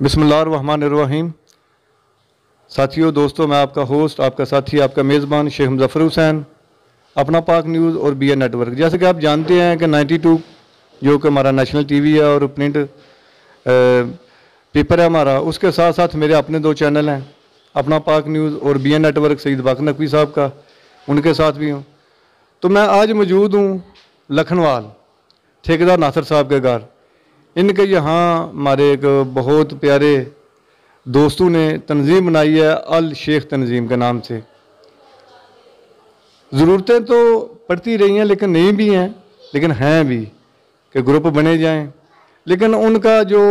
बिस्मिल्लाहिर्रहमानिर्रहीम। साथियों, दोस्तों, मैं आपका होस्ट, आपका साथी, आपका मेज़बान शेख मुज़फ़्फ़र हुसैन, अपना पाक न्यूज़ और BN नेटवर्क। जैसे कि आप जानते हैं कि 92 जो कि हमारा नेशनल TV है और प्रिंट पेपर है हमारा, उसके साथ साथ मेरे अपने 2 चैनल हैं, अपना पाक न्यूज़ और BN नेटवर्क सईद बाकर नकवी साहब का, उनके साथ भी हूँ। तो मैं आज मौजूद हूँ लखनवाल ठेकेदार नासिर साहब के घर। इनके यहाँ हमारे एक बहुत प्यारे दोस्तों ने तंजीम बनाई है, अल शेख तंजीम के नाम से। ज़रूरतें तो पड़ती रही हैं, लेकिन नहीं भी हैं, लेकिन हैं भी कि ग्रुप बने जाएं। लेकिन उनका जो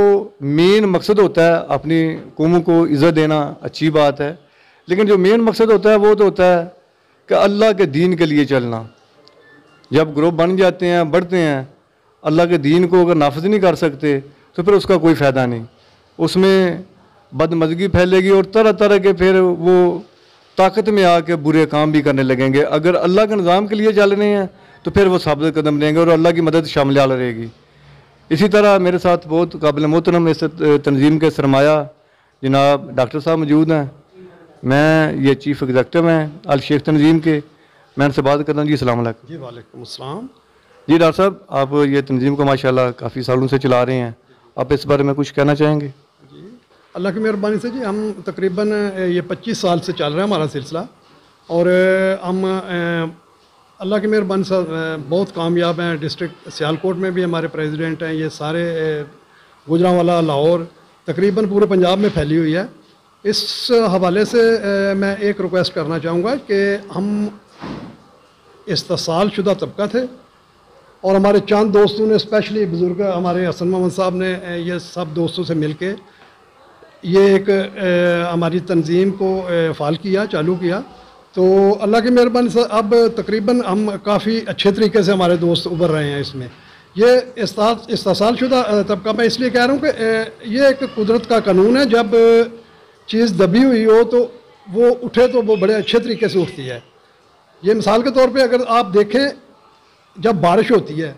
मेन मकसद होता है अपनी कौम को इज़्ज़त देना, अच्छी बात है, लेकिन जो मेन मकसद होता है वो तो होता है कि अल्लाह के दीन के लिए चलना। जब ग्रुप बन जाते हैं, बढ़ते हैं, अल्लाह के दीन को अगर नाफिज नहीं कर सकते तो फिर उसका कोई फ़ायदा नहीं, उसमें बदमज़गी फैलेगी और तरह तरह के फिर वो ताकत में आके बुरे काम भी करने लगेंगे। अगर अल्लाह के निज़ाम के लिए चल रहे हैं तो फिर वो साबित कदम लेंगे और अल्लाह की मदद शामिल रहेगी। इसी तरह मेरे साथ बहुत काबिल मोहतरम इस तंजीम के सरमाया जनाब डॉक्टर साहब मौजूद हैं। मैं ये चीफ़ एग्जेक्टिव हैं अल शेख तंजीम के। मैं उनसे बात करता हूँ। जी अस्सलाम वालेकुम। जी वालेकुम अस्सलाम। जी डॉक्टर साहब, आप ये तंजीम को माशाल्लाह काफ़ी सालों से चला रहे हैं, आप इस बारे में कुछ कहना चाहेंगे? जी, अल्लाह की मेहरबानी से जी हम तकरीबन ये 25 साल से चल रहा है हमारा सिलसिला, और हम अल्लाह की मेहरबानी से बहुत कामयाब हैं। डिस्ट्रिक्ट सियालकोट में भी हमारे प्रेसिडेंट हैं। ये सारे गुजरांवाला, लाहौर, तकरीबन पूरे पंजाब में फैली हुई है। इस हवाले से मैं एक रिक्वेस्ट करना चाहूँगा कि हम इस्तेसाल शुदा तबका थे और हमारे चंद दोस्तों ने, स्पेशली बुज़ुर्ग हमारे हसन मोहम्मद साहब ने, ये सब दोस्तों से मिल के ये एक हमारी तंजीम को फ़ाल किया, चालू किया। तो अल्लाह की मेहरबानी से अब तकरीबन हम काफ़ी अच्छे तरीके से हमारे दोस्त उभर रहे हैं इसमें। ये इस्तेसाल शुदा तबका मैं इसलिए कह रहा हूँ कि ये एक कुदरत का कानून है। जब चीज़ दबी हुई हो तो वो उठे तो वो बड़े अच्छे तरीके से उठती है। ये मिसाल के तौर पे अगर आप देखें, जब बारिश होती है,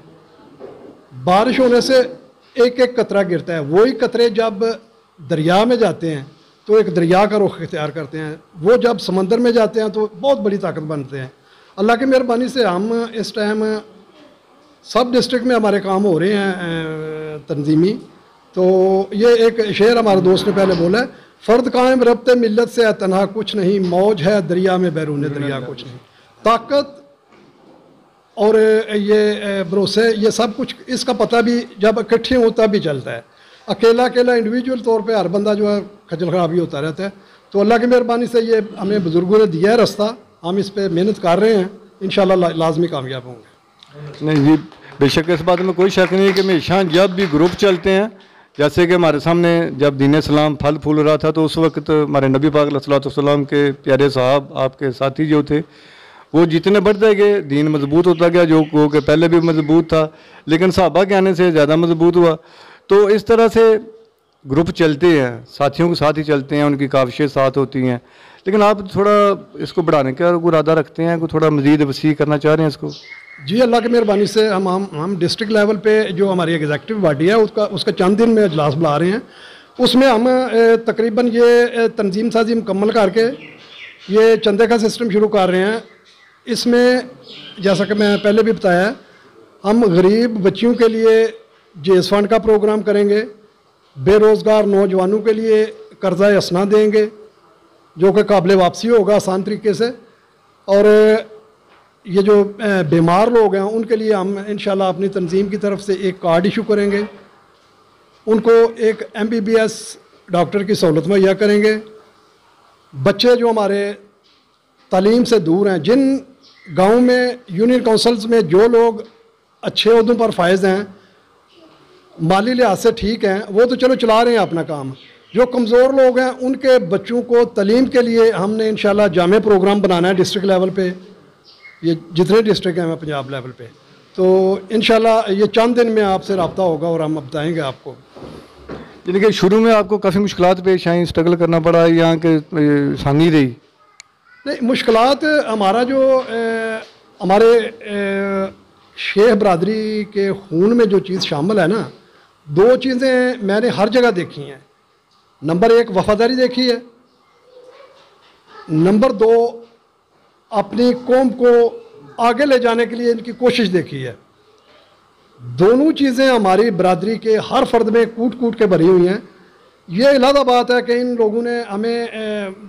बारिश होने से एक एक कतरा गिरता है, वही कतरे जब दरिया में जाते हैं तो एक दरिया का रुख इख्तियार करते हैं, वो जब समंदर में जाते हैं तो बहुत बड़ी ताकत बनते हैं। अल्लाह की मेहरबानी से हम इस टाइम सब डिस्ट्रिक्ट में हमारे काम हो रहे हैं तंजीमी। तो ये एक शेर हमारे दोस्त ने पहले बोला है, फ़र्द कायम रब्ते मिल्लत से तन्हा कुछ नहीं, मौज है दरिया में बैरून दरिया कुछ नहीं। ताकत और ये भरोसे, ये सब कुछ इसका पता भी जब इकट्ठे हो तब भी चलता है। अकेला अकेला इंडिविजुअल तौर पे हर बंदा जो है खजल खराबी होता रहता है। तो अल्लाह की मेहरबानी से ये हमें बुज़ुर्गों ने दिया है रास्ता, हम इस पर मेहनत कर रहे हैं, इंशाल्लाह लाजमी कामयाब होंगे। नहीं जी, बेशक इस बात में कोई शक नहीं है कि हमेशा जब भी ग्रुप चलते हैं, जैसे कि हमारे सामने जब दीन इस्लाम फल फूल रहा था तो उस वक्त हमारे नबी पाक अलैहि सल्लम के प्यारे साहब, आपके साथी जो थे, वो जितने बढ़ते गए दीन मजबूत होता गया, जो कि पहले भी मजबूत था लेकिन सहाबा के आने से ज़्यादा मजबूत हुआ। तो इस तरह से ग्रुप चलते हैं, साथियों के साथ ही चलते हैं, उनकी काविशें साथ होती हैं। लेकिन आप थोड़ा इसको बढ़ाने का इरादा रखते हैं, कोई थोड़ा मज़ीद वसी करना चाह रहे हैं इसको? जी, अल्लाह की मेहरबानी से हम डिस्ट्रिक्ट लेवल पे जो हमारी एग्जेक्टिव बॉडी है उसका चंद दिन में इजलास बुला रहे हैं। उसमें हम तकरीबन ये तंजीम साजी मुकम्मल करके ये चंदे का सिस्टम शुरू कर रहे हैं। इसमें जैसा कि मैं पहले भी बताया, हम गरीब बच्चियों के लिए जेस फंड का प्रोग्राम करेंगे, बेरोज़गार नौजवानों के लिए कर्जा हसना देंगे जो कि काबिल वापसी होगा आसान तरीके से, और ये जो बीमार लोग हैं उनके लिए हम इंशाल्लाह अपनी तंजीम की तरफ से एक कार्ड इशू करेंगे, उनको एक MBBS डॉक्टर की सहूलत मुहैया करेंगे। बच्चे जो हमारे तालीम से दूर हैं, जिन गाँव में यूनियन काउंसिल्स में जो लोग अच्छे ओहदों पर फायज हैं, माली लिहाज से ठीक हैं, वो तो चलो चला रहे हैं अपना काम। जो कमज़ोर लोग हैं उनके बच्चों को तालीम के लिए हमने इंशाल्लाह जामे प्रोग्राम बनाना है डिस्ट्रिक्ट लेवल पे, ये जितने डिस्ट्रिक्ट हैं पंजाब लेवल पे। तो इंशाल्लाह ये चंद दिन में आपसे रब्ता होगा और हम बताएंगे आपको। यानी कि शुरू में आपको काफ़ी मुश्किलात पेश आई, स्ट्रगल करना पड़ा, यहाँ के आसानी रही? नहीं, मुश्किलात हमारा जो हमारे शेख बरदरी के खून में जो चीज़ शामिल है ना, 2 चीज़ें मैंने हर जगह देखी हैं। नंबर 1 वफादारी देखी है, नंबर 2 अपनी कौम को आगे ले जाने के लिए इनकी कोशिश देखी है। दोनों चीज़ें हमारी बरादरी के हर फर्द में कूट कूट के भरी हुई हैं। ये अलग बात है कि इन लोगों ने हमें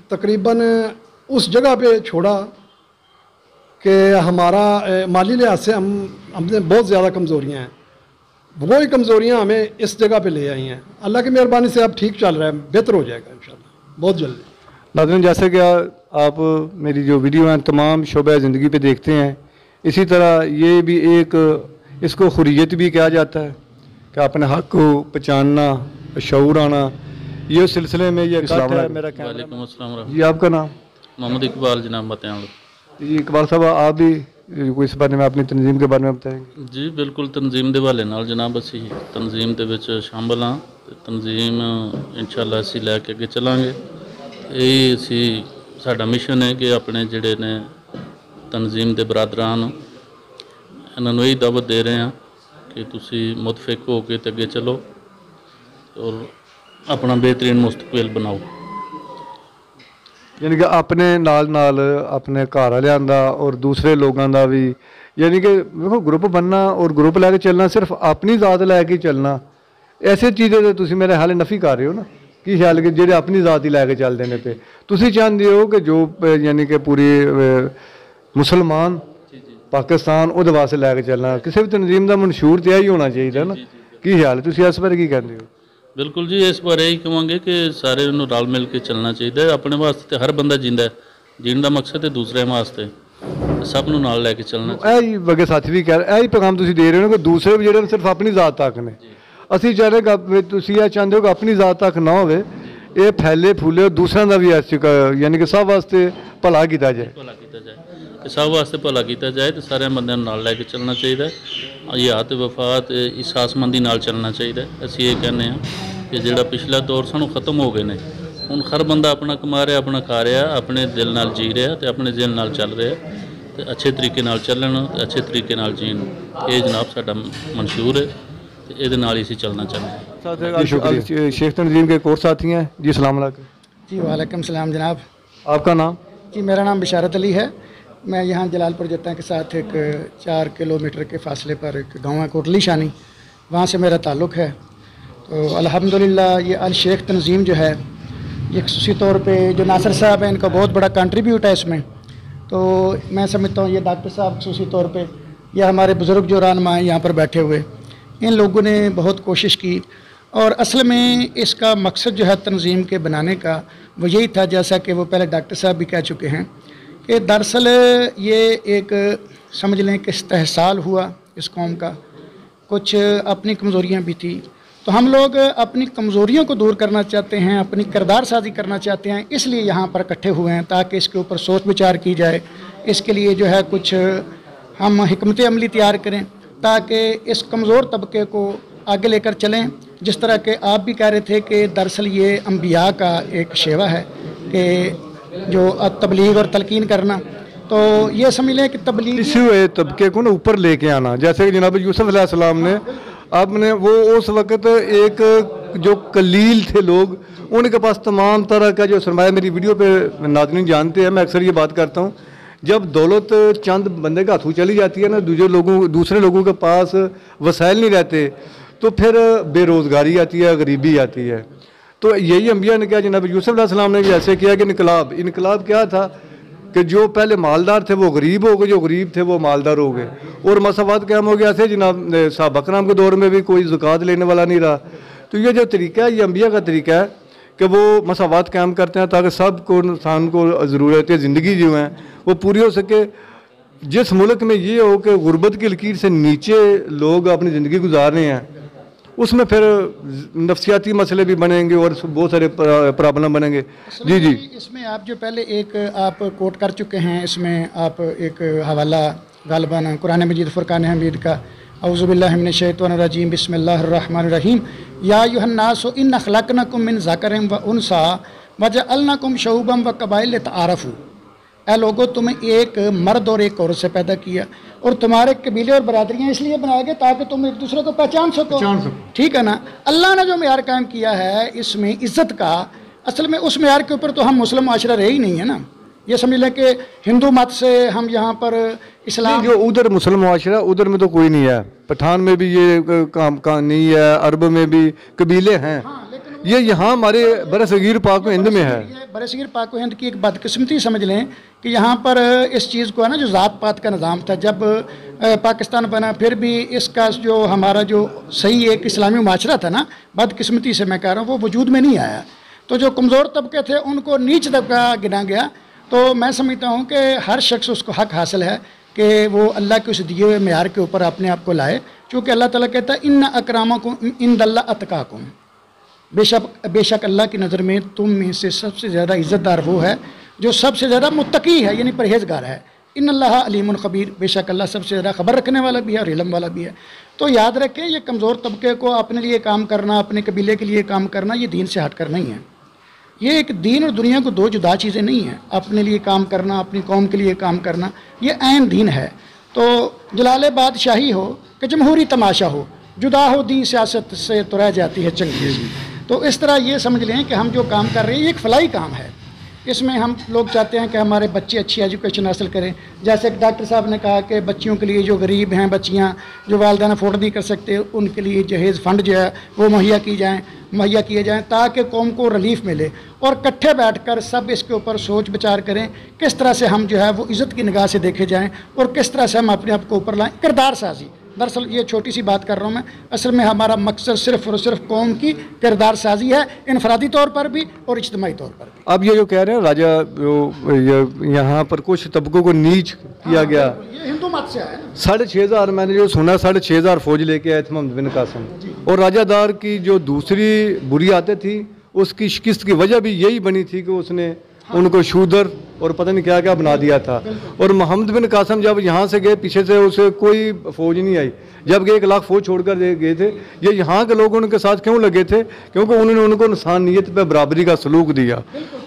तकरीबन उस जगह पे छोड़ा कि हमारा माली लिहाज से हमने बहुत ज़्यादा कमज़ोरियाँ हैं, वही कमज़ोरियाँ हमें इस जगह पे ले आई हैं। अल्लाह की मेहरबानी से अब ठीक चल रहा है, बेहतर हो जाएगा इंशाल्लाह बहुत जल्दी। नाज़रीन, जैसे कि आप मेरी जो वीडियो हैं तमाम शोबे ज़िंदगी पे देखते हैं, इसी तरह ये भी एक इसको हुर्रियत भी कहा जाता है कि अपने हक़ को पहचानना, शऊर आना, ये उस सिलसिले में ये है। मेरा वालेकुम अस्सलाम जी, आपका नाम? मोहम्मद इकबाल जनाब बताएँ। जी इकबाल साहब, आप भी कोई इस बारे में अपनी तंजीम के बारे में बताएंगे? जी बिल्कुल, तंजीम के हवाले नाल जनाब असी तंजीम के विच शामिल हाँ। तंजीम इंशाअल्लाह असी लैके अगे चलांगे। यही असी साडा मिशन है कि अपने जिहड़े ने तंजीम के बरादरान इन्होंने यही दावत दे रहे हैं कि तुसी मुतफिक हो के ते अगे चलो और अपना बेहतरीन मुस्तकबिल बनाओ। यानी कि अपने नाल अपने घर वालों का और दूसरे लोगों का भी, यानी कि देखो ग्रुप बनना और ग्रुप लैके चलना, सिर्फ अपनी ज़ात लैके चलना, ऐसे चीज़ें तो तुसी मेरे हाल नफ़ी कर रहे हो ना। की ख्याल कि जेडे अपनी ज़ात ही लैके चलते हैं पे तुसी चाहते हो कि जो यानी कि पूरी मुसलमान पाकिस्तान उहदे वास्ते लैके चलना, किसी भी तंजीम का मंशूर तो यही होना चाहिए ना। की ख्याल है, तुसी इस बारे की कहते हो? बिल्कुल जी, इस बारे ही कहेंगे कि सारे उन्होंने रल मिल के चलना चाहिए। अपने वास्ते तो हर बंदा जींदा है, जीने का मकसद है दूसरे वास्ते, सब नूं नाल लैके चलना। यही वगे साथी भी कह रहे, यही पैगाम तुसी दे रहे हो कि दूसरे भी जिहड़े सिर्फ अपनी ज़ात तक ने, असी चाह रहे तुसी यह चाहते हो कि अपनी ज़ात तक ना होवे, ये फैले फूले और दूसरों का भी यानी कि सब वास्ते भला किया जाए, सब वास्ते भला किया जाए। तो सारे बंदे नाल लैके चलना चाहिए। हयात वफात एहसासमंदी नाल चलना चाहिए। असी ये कहने हैं कि जिहड़ा पिछला दौर सानू खत्म हो गए ने, हुण हर बंदा अपना कमा रहा, अपना खा रहा, अपने दिल नाल जी रहा तो अपने दिल नाल चल रहा, तो अच्छे तरीके नाल चलन, अच्छे तरीके नाल जीन, ये जनाब साडा मंशूर है। तो ये नाल ही असीं चलना चाहते हैं। शेख तंजीम के कोर्स साथी हैं जी, अस्सलाम वालेकुम। जी वालेकुम सलाम जनाब। आपका नाम? जी मेरा नाम बिशारत अली है। मैं यहाँ जलालपुर जत्ता के साथ एक 4 किलोमीटर के फासले पर एक गाँव है कोटली शानी, वहाँ से मेरा ताल्लुक़ है। तो अल्हम्दुलिल्लाह ये अल शेख तंजीम जो है, ये खसूसी तौर पे जो नासिर साहब हैं इनका बहुत बड़ा कंट्रीब्यूट है इसमें। तो मैं समझता हूँ ये डॉक्टर साहब खसूसी तौर पे, या हमारे बुज़ुर्ग जो रहनुमा हैं यहाँ पर बैठे हुए, इन लोगों ने बहुत कोशिश की। और असल में इसका मकसद जो है तंजीम के बनाने का वो यही था, जैसा कि वो पहले डॉक्टर साहब भी कह चुके हैं, कि दरअसल ये एक समझ लें कि इस्तेहसाल हुआ इस कौम का, कुछ अपनी कमज़ोरियाँ भी थी। तो हम लोग अपनी कमज़ोरियों को दूर करना चाहते हैं, अपनी किरदार साजी करना चाहते हैं, इसलिए यहाँ पर इकट्ठे हुए हैं ताकि इसके ऊपर सोच विचार की जाए। इसके लिए जो है कुछ हम हिकमत अमली तैयार करें ताकि इस कमज़ोर तबके को आगे लेकर चलें। जिस तरह के आप भी कह रहे थे कि दरअसल ये अम्बिया का एक शेवा है कि जो तबलीग और तलकीन करना, तो ये समझ लें कि तबलीग इसी हुए तबके को ना ऊपर लेके आना। जैसे कि जनाब यूसुफ अलैहिस्सलाम ने, आपने वो उस वक़्त एक जो कलील थे लोग, उनके पास तमाम तरह का जो सरमाया, मेरी वीडियो पे नाज़रीन जानते हैं, मैं अक्सर ये बात करता हूँ, जब दौलत चंद बंदे के हाथों चली जाती है ना, दूसरे लोगों के पास वसाइल नहीं रहते, तो फिर बेरोज़गारी आती है, गरीबी आती है। तो यही अम्बिया ने किया, जनाब यूसुफ अलैहिस्सलाम ने भी ऐसे किया कि इनकलाब क्या था कि जो पहले मालदार थे वो गरीब हो गए, जो गरीब थे वो मालदार हो गए, और मसावत कायम हो गया। ऐसे जनाब साहब अकराम के दौर में भी कोई ज़कात लेने वाला नहीं रहा। तो ये जो तरीका है, ये अम्बिया का तरीका है कि वो मसावत कायम करते हैं ताकि सब को इंसान को ज़रूरत है ज़िंदगी जो है वो पूरी हो सके। जिस मुल्क में ये हो कि गुर्बत की लकीर से नीचे लोग अपनी ज़िंदगी गुजार रहे हैं, उसमें फिर नफ्सियाती मसले भी बनेंगे और बहुत सारे प्रॉब्लम बनेंगे। जी जी, इसमें आप जो पहले एक आप कोट कर चुके हैं, इसमें आप एक हवाला गालिबन कुरान मजीद फुरकान हमीद का, औज़ु बिल्लाहि मिनश शैतानिर रजीम बिस्मिल्लाहिर रहमानिर रहीम, या अय्युहन्नासु इन्ना खलक़नाकुम मिन ज़करिन व उन्सा वजअलनाकुम शऊबन व क़बाइल लितआरफ़ू। ऐ लोगों तुम्हें एक मर्द और एक औरत से पैदा किया और तुम्हारे कबीले और बरादरियाँ इसलिए बनाए गए ताकि तुम एक दूसरे को पहचान सको। ठीक है ना। अल्लाह ने जो मेयार कायम किया है इसमें इज़्ज़त का, असल में उस मेयार के ऊपर तो हम मुस्लिम माशरा रहे ही नहीं है ना। ये समझ लें कि हिंदू मत से हम यहाँ पर इस्लाम, जो उधर मुस्लिम माशरा उधर में तो कोई नहीं है, पठान में भी ये काम नहीं है, अरब में भी कबीले हैं। ये यहाँ हमारे बरसगीर पाक हिंद में है। बरसगीर पाक हिंद की एक बदकिस्मती समझ लें कि यहाँ पर इस चीज़ को है ना, जो ज़ात पात का निज़ाम था जब पाकिस्तान बना, फिर भी इसका जो हमारा जो सही एक इस्लामी माशरा था ना, बदकिस्मती से मैं कह रहा हूँ वो वजूद में नहीं आया। तो जो कमज़ोर तबके थे उनको नीच तबका गिना गया। तो मैं समझता हूँ कि हर शख्स उसको हक हासिल है कि वो अल्लाह के उस दिए हुए मेयार के ऊपर अपने आप को लाए, क्योंकि अल्लाह ताला कहता है इन्ना अकरामकुम इंदल्लाह अतकाकुम, बेशक अल्लाह की नज़र में तुम में से सबसे ज़्यादा इज़्ज़तदार वो है जो सबसे ज़्यादा मुत्तकी है, यानी परहेज़गार है। इन्नल्लाह अलीमुन खबीर, बेशक अल्लाह सबसे ज़्यादा खबर रखने वाला भी है और इल्म वाला भी है। तो याद रखें, ये कमज़ोर तबके को अपने लिए काम करना, अपने कबीले के लिए काम करना, ये दीन से हट कर नहीं है। ये एक दीन और दुनिया को दो जुदा चीज़ें नहीं हैं। अपने लिए काम करना, अपनी कौम के लिए काम करना, ये ऐन दीन है। तो जलाले बादशाही हो कि जमहूरी तमाशा हो, जुदा हो दीन सियासत से तो रह जाती है चंगेज़। तो इस तरह ये समझ लें कि हम जो काम कर रहे हैं ये एक फलाही काम है। इसमें हम लोग चाहते हैं कि हमारे बच्चे अच्छी एजुकेशन हासिल करें। जैसे डॉक्टर साहब ने कहा कि बच्चियों के लिए, जो गरीब हैं बच्चियाँ, जो वालिदैन अफोर्ड नहीं कर सकते, उनके लिए जहेज़ फ़ंड जो है वो मुहैया किए जाएँ ताकि कौम को रिलीफ मिले, और इकट्ठे बैठकर सब इसके ऊपर सोच विचार करें किस तरह से हम जो है वो इज़्ज़त की निगाह से देखे जाएँ और किस तरह से हम अपने आप को ऊपर लाएँ। किरदार साजी, दरअसल ये छोटी सी बात कर रहा हूँ मैं, असल में हमारा मकसद सिर्फ और सिर्फ कौम की किरदार साजी है, इनफरादी तौर पर भी और इज्तिमाई तौर पर भी। अब ये जो कह रहे हैं राजा, यहाँ पर कुछ तबकों को नीच किया गया, ये हिंदू मत से है। 6,500 मैंने जो सुना 6,500 फौज लेके आए थे मोहम्मद बिन कासिम, और राजादार की जो दूसरी बुरी आदत थी उसकी शिकस्त की वजह भी यही बनी थी कि उसने उनको शूदर और पता नहीं क्या क्या बना दिया था। और मोहम्मद बिन कासिम जब यहाँ से गए, पीछे से उसे कोई फौज नहीं आई, जब 1 लाख फौज छोड़कर गए थे। ये यहाँ के लोग उनके साथ क्यों लगे थे? क्योंकि उन्होंने उनको इंसानियत पे बराबरी का सलूक दिया,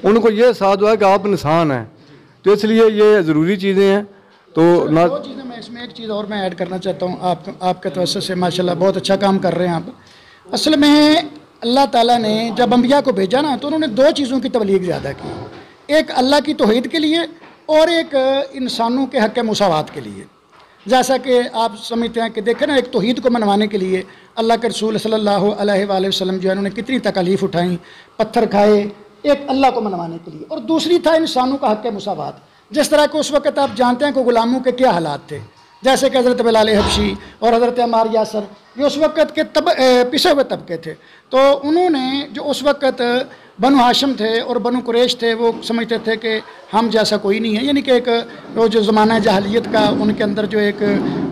उनको ये साथ हुआ कि आप इंसान हैं। तो इसलिए ये ज़रूरी चीज़ें हैं। तो ना दो चीज़ें, मैं इसमें एक चीज़ और मैं ऐड करना चाहता हूँ। आपके तवज्जो से माशाल्लाह बहुत अच्छा काम कर रहे हैं आप। असल में अल्लाह ताला ने जब अंबिया को भेजा ना, तो उन्होंने 2 चीज़ों की तबलीग ज़्यादा की, एक अल्लाह की तौहीद के लिए और एक इंसानों के हक़ मुसावात के लिए। जैसा कि आप समझते हैं कि देखें ना, एक तौहीद को मनवाने के लिए अल्लाह के रसूल सल्लल्लाहु अलैहि वसल्लम जो है उन्होंने कितनी तकालीफ उठाई, पत्थर खाए, एक अल्लाह को मनवाने के लिए, और दूसरी था इंसानों का हक़ मुसावात। जिस तरह के उस वक़्त आप जानते हैं कि ग़ुलामों के क्या हालात थे, जैसे कि हज़रत बिलाल हबशी और हज़रत अम्मार यासर, ये उस वक़्त के पिसे हुए तबके थे। तो उन्होंने जो उस वक़्त बनु हाशिम थे और बनु कुरैश थे, वो समझते थे कि हम जैसा कोई नहीं है, यानी कि एक वो जो ज़माना जहलियत का उनके अंदर जो एक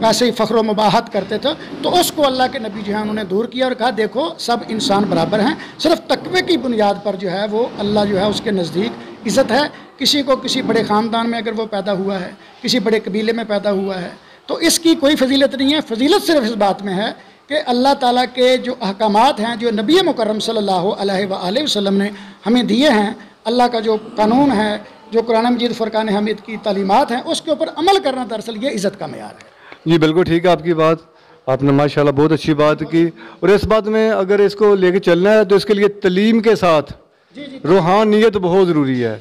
वैसे ही फ़ख्र मुबाहत करते थे। तो उसको अल्लाह के नबी जो है उन्होंने दूर किया और कहा देखो सब इंसान बराबर हैं, सिर्फ तकवे की बुनियाद पर जो है वो अल्लाह जो है उसके नज़दीक इज़्ज़त है। किसी को किसी बड़े ख़ानदान में अगर वो पैदा हुआ है, किसी बड़े कबीले में पैदा हुआ है, तो इसकी कोई फजीलत नहीं है। फजीलत सिर्फ इस बात में है कि अल्लाह ताला के जो अहकामात हैं, जो नबी मुकर्रम सल्लल्लाहु अलैहि वसल्लम ने हमें दिए हैं, अल्लाह का जो कानून है, जो कुरान मजीद फ़ुरक़ान हमीद की तालीमात हैं, उसके ऊपर अमल करना दरअसल ये इज़्ज़त का मेयार है। जी बिल्कुल ठीक है आपकी बात, आपने माशाल्लाह बहुत अच्छी बात की। और इस बात में अगर इसको लेके चलना है तो इसके लिए तलीम के साथ रूहानियत बहुत ज़रूरी है।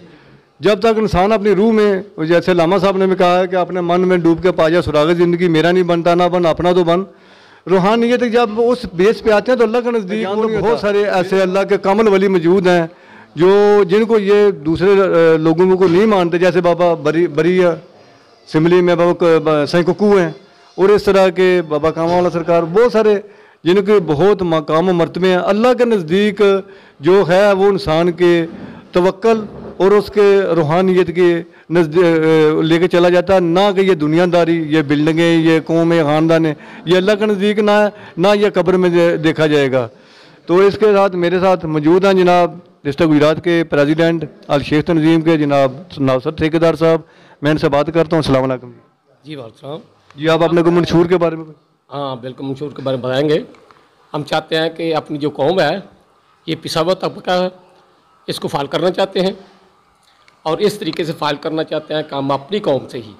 जब तक इंसान अपनी रूह में, जैसे लामा साहब ने भी कहा है कि अपने मन में डूब के पा जा सुराग ज़िंदगी, मेरा नहीं बनता ना बन अपना तो बन। रूहानियत जब उस बेस पे आते हैं तो अल्लाह के नज़दीक तो बहुत सारे ऐसे अल्लाह के कामल वली मौजूद हैं जो जिनको ये दूसरे लोगों को नहीं मानते, जैसे बाबा बरी सिमली में बाबा साईं कुकू हैं, और इस तरह के बाबा कामा वाला सरकार, बहुत सारे जिनके बहुत मकाम मरतबे हैं। अल्लाह के नज़दीक जो है वो इंसान के तवक्ल और उसके रूहानियत के नज़दीक लेके चला जाता है, ना कि ये दुनियादारी, ये बिल्डिंगें, ये कौमें, ख़ानदान, ये अल्लाह के नज़दीक ना ये कब्र में देखा जाएगा। तो इसके साथ मेरे साथ मौजूद हैं जनाब डिस्ट्रिक्ट गुजरात के प्रेसिडेंट अल शेख तंजीम के जनाब नासिर ठेकेदार साहब। मैं इनसे बात करता हूँ। अस्सलाम वालेकुम जी। वालेकुम जी। आप अपने को मंशूर के बारे में? हाँ बिल्कुल, मंशूर के बारे में बताएंगे। हम चाहते हैं कि अपनी जो कौम है, ये पिसा हुआ तबका है, इसको फाल करना चाहते हैं। और इस तरीके से फाइल करना चाहते हैं कि हम अपनी कौम से ही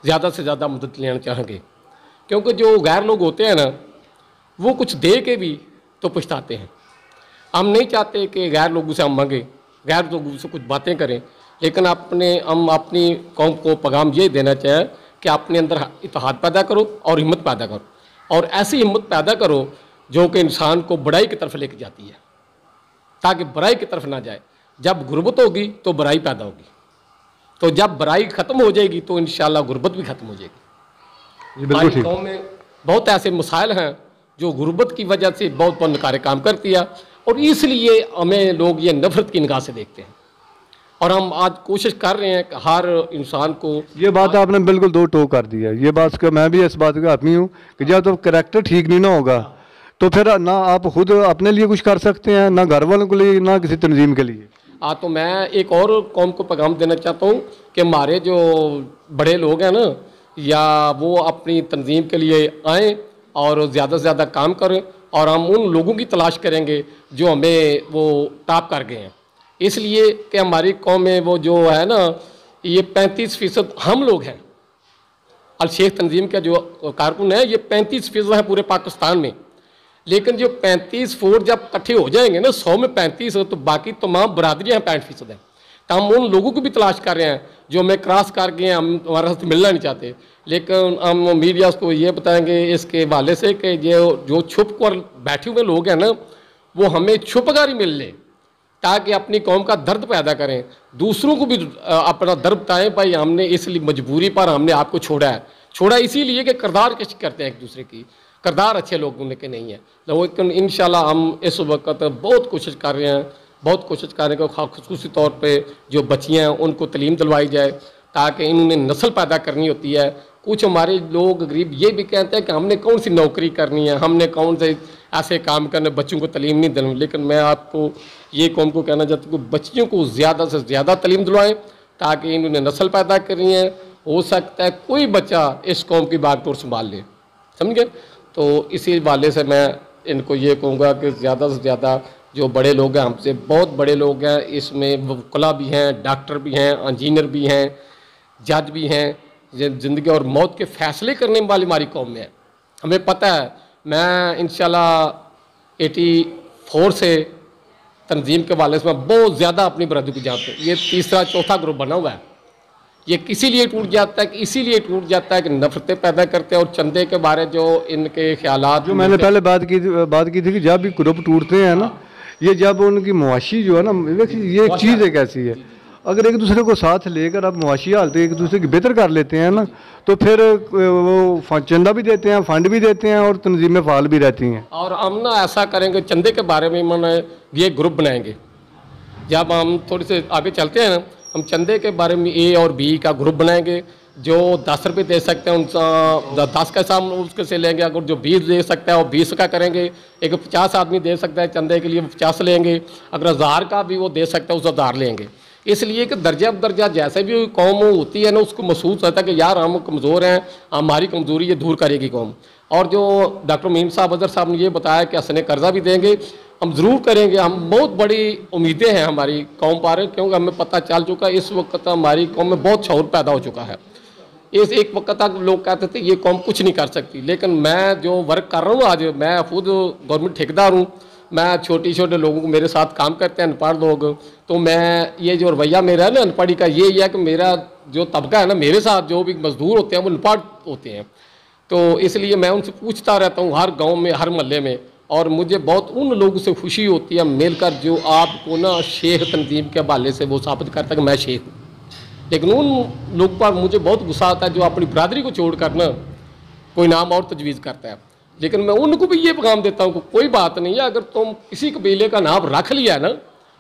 ज़्यादा से ज़्यादा मदद लेना चाहेंगे, क्योंकि जो गैर लोग होते हैं ना, वो कुछ दे के भी तो पछताते हैं। हम नहीं चाहते कि गैर लोगों से हम मांगे, गैर लोगों से कुछ बातें करें, लेकिन हम अपनी कौम को पैगाम ये देना चाहें कि अपने अंदर इत्तेहाद पैदा करो और हिम्मत पैदा करो, और ऐसी हिम्मत पैदा करो जो कि इंसान को बड़ाई की तरफ लेके जाती है, ताकि बुराई की तरफ ना जाए। जब गुर्बत होगी तो बुराई पैदा होगी, तो जब बुराई ख़त्म हो जाएगी तो इंशाअल्लाह गुर्बत भी ख़त्म हो जाएगी। हमारी कौम में बहुत ऐसे मसाइल हैं जो गुर्बत की वजह से बहुत नकारे काम करती है, और इसलिए हमें लोग ये नफरत की निगाह से देखते हैं। और हम आज कोशिश कर रहे हैं कि हर इंसान को, ये बात आपने बिल्कुल दो टोक कर दी है। ये बात का मैं भी इस बात का आदमी हूँ कि जब तो करैक्टर ठीक नहीं ना होगा तो फिर ना आप खुद अपने लिए कुछ कर सकते हैं, ना घर वालों के लिए, ना किसी तंजीम के लिए। तो मैं एक और कौम को पैगाम देना चाहता हूँ कि हमारे जो बड़े लोग हैं ना, या वो अपनी तंजीम के लिए आएँ और ज़्यादा से ज़्यादा काम करें, और हम उन लोगों की तलाश करेंगे जो हमें वो टॉप कर गए हैं। इसलिए कि हमारी कौम में वो जो है ना, ये 35% हम लोग हैं। अल शेख तंजीम का जो कारकुन है, ये 35% है पूरे पाकिस्तान में। लेकिन जो 35% जब इकट्ठे हो जाएंगे ना, 100 में 35, तो बाकी तमाम बरादरियाँ 65% हैं। तो हम उन लोगों को भी तलाश कर रहे हैं जो हमें क्रॉस कर गए हैं, हम हमारे साथ मिलना नहीं चाहते। लेकिन हम मीडिया को ये बताएंगे इसके हवाले से कि ये जो छुप कर बैठे हुए लोग हैं ना, वो हमें छुप कर ही मिल ले, ताकि अपनी कौम का दर्द पैदा करें, दूसरों को भी अपना दर्द बताएं। भाई हमने इसलिए मजबूरी पर हमने आपको छोड़ा इसीलिए कि किरदार कश करते हैं एक दूसरे की, किरदार अच्छे लोगों के नहीं है। लेकिन इंशाल्लाह हम इस वक्त बहुत कोशिश कर रहे हैं, बहुत कोशिश कर रहे हैं कि ख़ुसूसी तौर पे जो बच्चियाँ हैं उनको तलीम दिलवाई जाए, ताकि इन्होंने नस्ल पैदा करनी होती है। कुछ हमारे लोग गरीब ये भी कहते हैं कि हमने कौन सी नौकरी करनी है, हमने कौन से ऐसे काम करने, बच्चों को तलीम नहीं दिलवानी। लेकिन मैं आपको ये कौम को कहना चाहता हूँ कि बच्चियों को ज़्यादा से ज़्यादा तलीम दिलवाएँ, ताकि इन्होंने नस्ल पैदा करनी है। हो सकता है कोई बच्चा इस कौम की बागडोर संभाल ले, समझे। तो इसी वाले से मैं इनको ये कहूँगा कि ज़्यादा से ज़्यादा जो बड़े लोग हैं, हमसे बहुत बड़े लोग हैं, इसमें वकील भी हैं, डॉक्टर भी हैं, इंजीनियर भी हैं, जज भी हैं, ज़िंदगी और मौत के फ़ैसले करने वाली हमारी कौम में है। हमें पता है, मैं इंशाल्लाह 84 से तंजीम के वाले से मैं बहुत ज़्यादा अपनी बरादरी को जानता हूँ। ये तीसरा चौथा ग्रुप बना हुआ है। ये इसीलिए टूट जाता है कि नफरतें पैदा करते हैं, और चंदे के बारे जो इनके ख्यालात, जो मैंने पहले बात की थी कि जब भी ग्रुप टूटते हैं ना, ये जब उनकी मुआशी जो है ना, ये एक चीज़ एक ऐसी है, अगर एक दूसरे को साथ लेकर आप मुआशी हालत एक दूसरे की बेहतर कर लेते हैं ना, तो फिर वो चंदा भी देते हैं, फंड भी देते हैं, और तंजीमें फाल भी रहती हैं। और हम ना ऐसा करेंगे, चंदे के बारे में मैंने ये ग्रुप बनाएंगे। जब हम थोड़ी से आगे चलते हैं ना, हम चंदे के बारे में ए और बी का ग्रुप बनाएंगे। जो 10 रुपये दे सकते हैं उन 10 का हिसाब उसके से लेंगे। अगर जो 20 दे सकता है वो 20 का करेंगे। एक 50 आदमी दे सकता है चंदे के लिए, 50 लेंगे। अगर 1000 का भी वो दे सकता है, उस 1000 लेंगे। इसलिए कि दर्जा बदर्जा जैसे भी कौम होती है ना, उसको महसूस होता है कि यार हम कमज़ोर हैं, हमारी कमज़ोरी ये दूर करेगी कौम। और जो डॉक्टर मीम साहब, अजहर साहब ने ये बताया कि हसन कर्जा भी देंगे, हम ज़रूर करेंगे। हम बहुत बड़ी उम्मीदें हैं हमारी कौम पर, क्योंकि हमें पता चल चुका है इस वक्त हमारी कौम में बहुत शऊर पैदा हो चुका है। इस एक वक्त तक लोग कहते थे ये कौम कुछ नहीं कर सकती, लेकिन मैं जो वर्क कर रहा हूँ आज, मैं खुद गवर्नमेंट ठेकेदार हूँ, मैं छोटे छोटे लोगों को मेरे साथ काम करते हैं अनपढ़ लोग, तो मैं ये जो रवैया मेरा है ना अनपढ़ी का, ये है कि मेरा जो तबका है ना, मेरे साथ जो भी मजदूर होते हैं वो अनपढ़ होते हैं। तो इसलिए मैं उनसे पूछता रहता हूँ हर गाँव में, हर मोहल्ले में, और मुझे बहुत उन लोगों से खुशी होती है मिलकर जो आपको ना शेख तंजीम के हवाले से वो साबित करता है कि मैं शेख हूँ। लेकिन उन लोग पर मुझे बहुत गुस्सा आता है जो अपनी बरादरी को छोड़ कर ना कोई नाम और तजवीज़ करता है। लेकिन मैं उनको भी ये पैगाम देता हूँ कि कोई बात नहीं है, अगर तुम किसी कबीले का नाम रख लिया ना,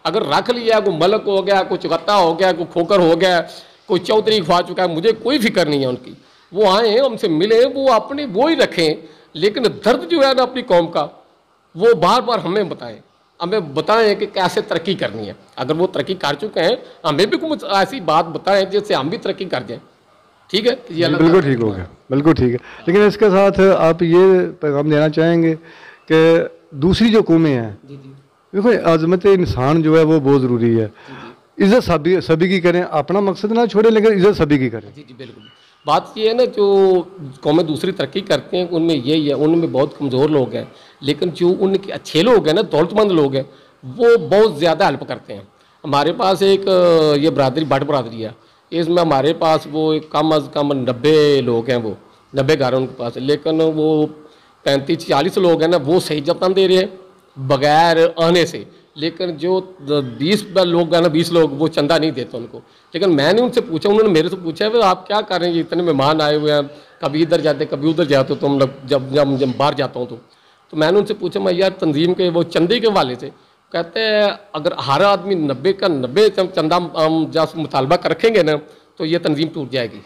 अगर रख लिया, कोई मलक हो गया, कोई चुगत्ता हो गया, कोई खोकर हो गया, कोई चौधरी खा चुका है, मुझे कोई फिक्र नहीं है उनकी। वो आए हमसे मिले, वो अपने वो ही रखें, लेकिन दर्द जो है ना अपनी कौम का, वो बार बार हमें बताएं कि कैसे तरक्की करनी है। अगर वो तरक्की कर चुके हैं, हमें भी कुछ ऐसी बात बताएं जिससे हम भी तरक्की कर जाएं। ठीक है, ये बिल्कुल ठीक हो गया, बिल्कुल ठीक है। लेकिन इसके साथ आप ये पैगाम देना चाहेंगे कि दूसरी जो कौमें हैं, देखो अज़मत इंसान जो है वो बहुत ज़रूरी है। इज़्ज़त सभी की करें, अपना मकसद ना छोड़ें लेकिन इज़्ज़त सभी की करें। जी जी बिल्कुल। बात ये है ना, जो कौमें दूसरी तरक्की करती हैं उनमें यही है, उनमें बहुत कमज़ोर लोग हैं, लेकिन जो उनके अच्छे लोग हैं ना, दौलतमंद लोग हैं, वो बहुत ज़्यादा हेल्प करते हैं। हमारे पास एक ये बरादरी भट्ट बरादरी है, इसमें हमारे पास वो कम अज़ कम 90 लोग हैं, वो 90 घर हैं उनके पास, लेकिन वो 35-40 लोग हैं ना, वो सही जबतन दे रहे हैं बगैर आने से। लेकिन जो 20 लोग हैं ना, 20 लोग, वो चंदा नहीं देते उनको। लेकिन मैंने उनसे पूछा, उन्होंने मेरे से पूछा है आप क्या कर रहे हैं, इतने मेहमान आए हुए हैं, कभी इधर जाते कभी उधर जाते हो, तो हम लोग जब बाहर जाता हूँ तो मैंने उनसे पूछा, मैं यार तंजीम के वो चंदे के हवाले से, कहते हैं अगर हर आदमी 90 का 90 चंदा हम जब मुतालबा कर रखेंगे ना, तो ये तंजीम टूट जाएगी।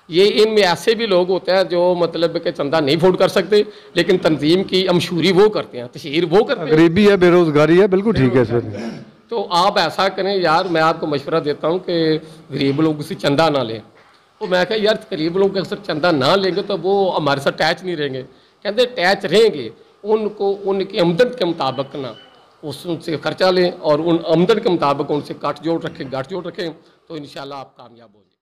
ये इनमें ऐसे भी लोग होते हैं जो मतलब कि चंदा नहीं अफोर्ड कर सकते, लेकिन तंजीम की अमशूरी वो करते हैं, तशहीर वो करते हैं। गरीबी है, बेरोजगारी है, बिल्कुल ठीक है इसमें। तो आप ऐसा करें यार, मैं आपको मशवरा देता हूँ कि गरीब लोग से चंदा ना लें। तो मैं कहा यार गरीब लोग अक्सर चंदा ना लेंगे तो वो हमारे साथ अटैच नहीं रहेंगे। कहते अटैच रहेंगे, उनको उनकी आमदन के मुताबिक ना उनसे खर्चा लें और उन आमदन के मुताबिक उनसे गांठ जोड़ रखें, तो इंशाल्लाह आप कामयाब हो जाएंगे।